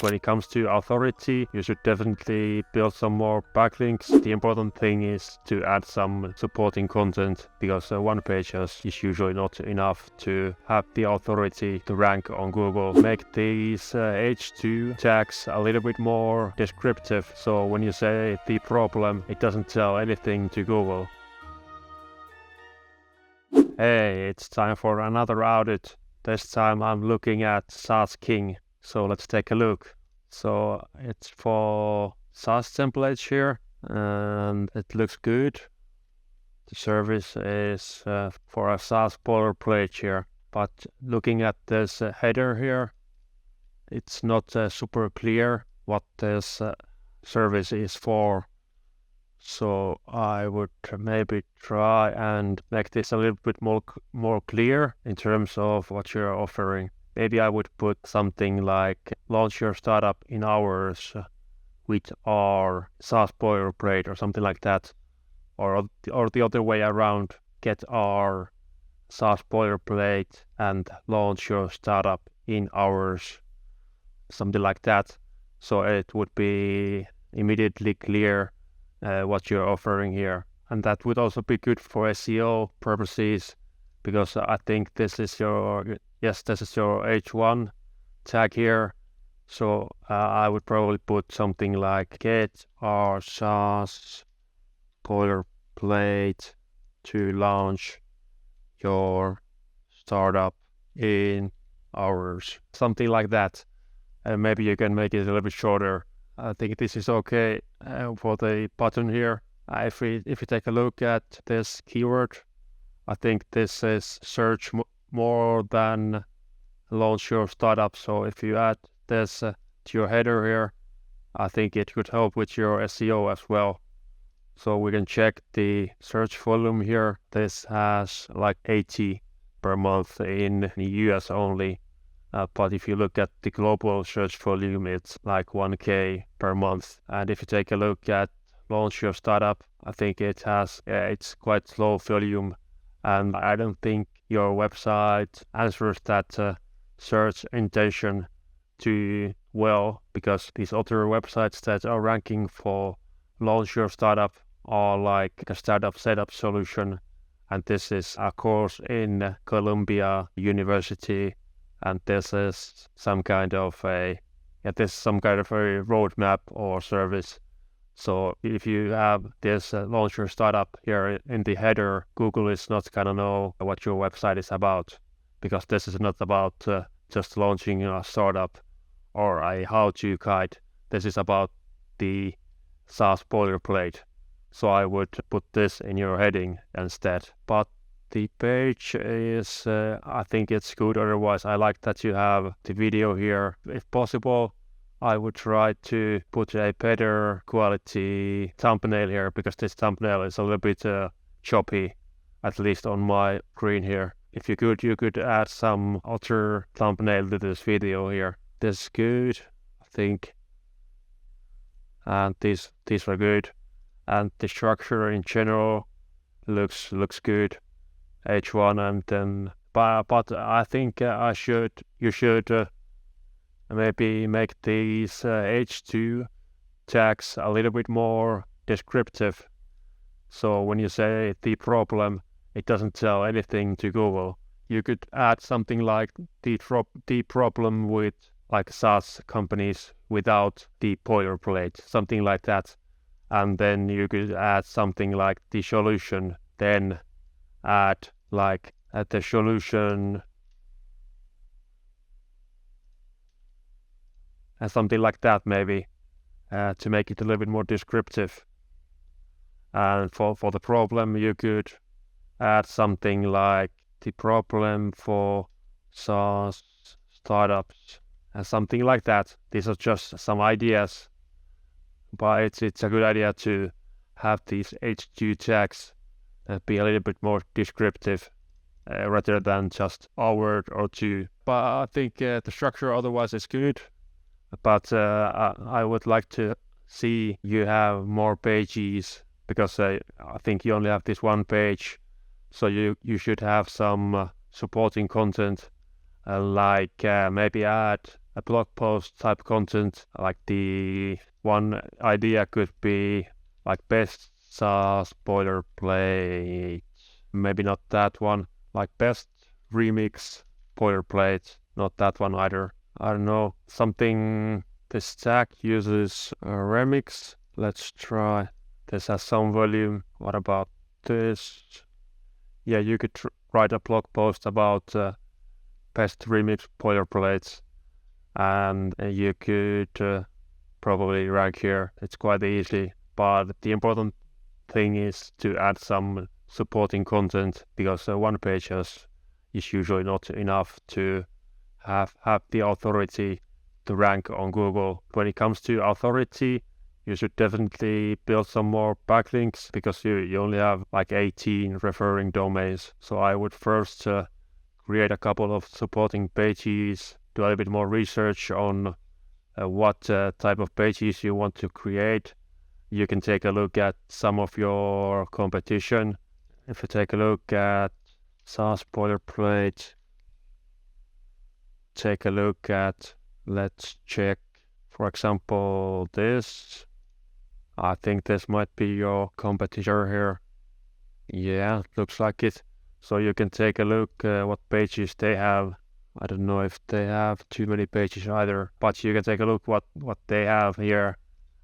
When it comes to authority, you should definitely build some more backlinks. The important thing is to add some supporting content, because one page is usually not enough to have the authority to rank on Google. Make these H2 tags a little bit more descriptive, so when you say the problem, it doesn't tell anything to Google. Hey, it's time for another audit. This time I'm looking at SaaS King. So let's take a look. So it's for SaaS templates here, and it looks good. The service is for a SaaS boilerplate here, but looking at this header here, it's not super clear what this service is for. So I would maybe try and make this a little bit more clear in terms of what you're offering. Maybe I would put something like launch your startup in hours with our SaaS boilerplate or something like that. Or the other way around, get our SaaS boilerplate and launch your startup in hours. Something like that. So it would be immediately clear what you're offering here. And that would also be good for SEO purposes, because I think this is your H1 tag here. So I would probably put something like get our SaaS boilerplate to launch your startup in hours. Something like that. And maybe you can make it a little bit shorter. I think this is okay for the button here. If we take a look at this keyword, I think this is search more than launch your startup. So if you add this to your header here, I think it could help with your SEO as well. So we can check the search volume here. This has like 80 per month in the US only. But if you look at the global search volume, it's like 1K per month. And if you take a look at launch your startup, I think it has, it's quite low volume. And I don't think your website answers that search intention too well, because these other websites that are ranking for launch your startup are like a startup setup solution. And this is a course in Columbia University. And this is some kind of a roadmap or service. So if you have this launch your startup here in the header, Google is not gonna know what your website is about, because this is not about just launching a startup or a how-to guide. This is about the SaaS boilerplate. So I would put this in your heading instead. But the page is, I think it's good. Otherwise, I like that you have the video here. If possible, I would try to put a better quality thumbnail here, because this thumbnail is a little bit choppy, at least on my screen here. If you could add some other thumbnail to this video here. This is good, I think. And these are good. And the structure in general looks good. H1, and then but I think you should maybe make these H2 tags a little bit more descriptive. So when you say the problem, it doesn't tell anything to Google. You could add something like the problem with like SaaS companies without the boilerplate, something like that. And then you could add something like the solution, then add like at the solution and something like that, maybe to make it a little bit more descriptive. And for the problem, you could add something like the problem for SaaS startups and something like that. These are just some ideas, but it's a good idea to have these H2 tags be a little bit more descriptive rather than just a word or two. But I think the structure otherwise is good. But I would like to see you have more pages, because I think you only have this one page. So you should have some supporting content, like maybe add a blog post type content. Like the one idea could be like best SaaS boilerplate. Maybe not that one. Like best remix boilerplate. Not that one either. I don't know. Something this stack uses remix. Let's try. This has some volume. What about this? Yeah, you could write a blog post about best remix boilerplates, and you could probably rank here. It's quite easy, but the important thing is to add some supporting content, because one page is usually not enough to have the authority to rank on Google. When it comes to authority, you should definitely build some more backlinks, because you only have like 18 referring domains. So I would first create a couple of supporting pages, do a little bit more research on what type of pages you want to create. You can take a look at some of your competition. If you take a look at SaaS boilerplate, take a look at, let's check, for example, this. I think this might be your competitor here. Yeah, looks like it. So you can take a look what pages they have. I don't know if they have too many pages either, but you can take a look what they have here,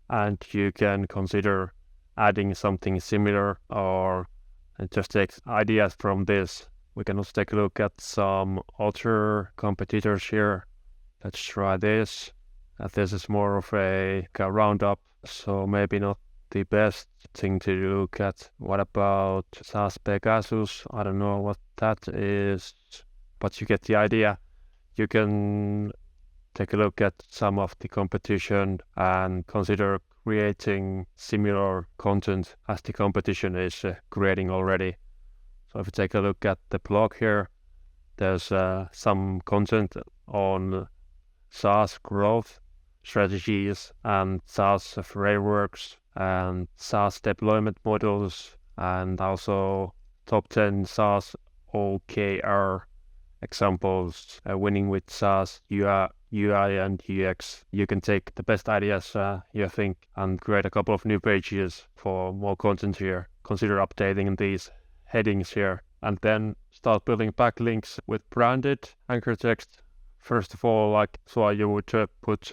and you can consider adding something similar, or just take ideas from this. We can also take a look at some other competitors here. Let's try this. This is more of a roundup, so maybe not the best thing to look at. What about SaaS Pegasus? I don't know what that is, but you get the idea. You can take a look at some of the competition and consider creating similar content as the competition is creating already. So if you take a look at the blog here, there's some content on SaaS growth strategies and SaaS frameworks and SaaS deployment models, and also top 10 SaaS OKR examples winning with SaaS UI and UX. You can take the best ideas you think and create a couple of new pages for more content here. Consider updating these headings here, and then start building backlinks with branded anchor text. First of all, so you would put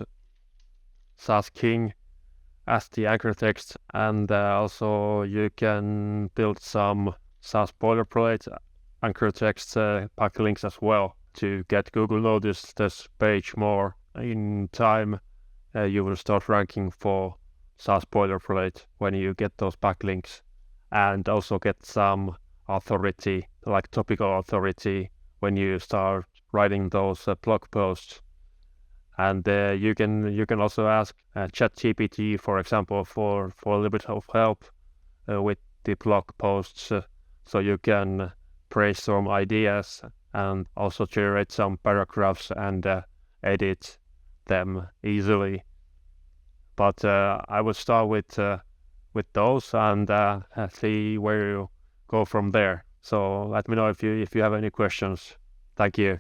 SaaS King as the anchor text, and also you can build some SaaS boilerplate anchor text backlinks as well to get Google notice this page more. In time, you will start ranking for SaaS boilerplate when you get those backlinks, and also get some authority, like topical authority, when you start writing those blog posts. And you can also ask ChatGPT, for example, for a little bit of help with the blog posts, so you can brainstorm ideas and also generate some paragraphs and edit them easily. But I would start with those and see where you go from there. So let me know if you have any questions. Thank you.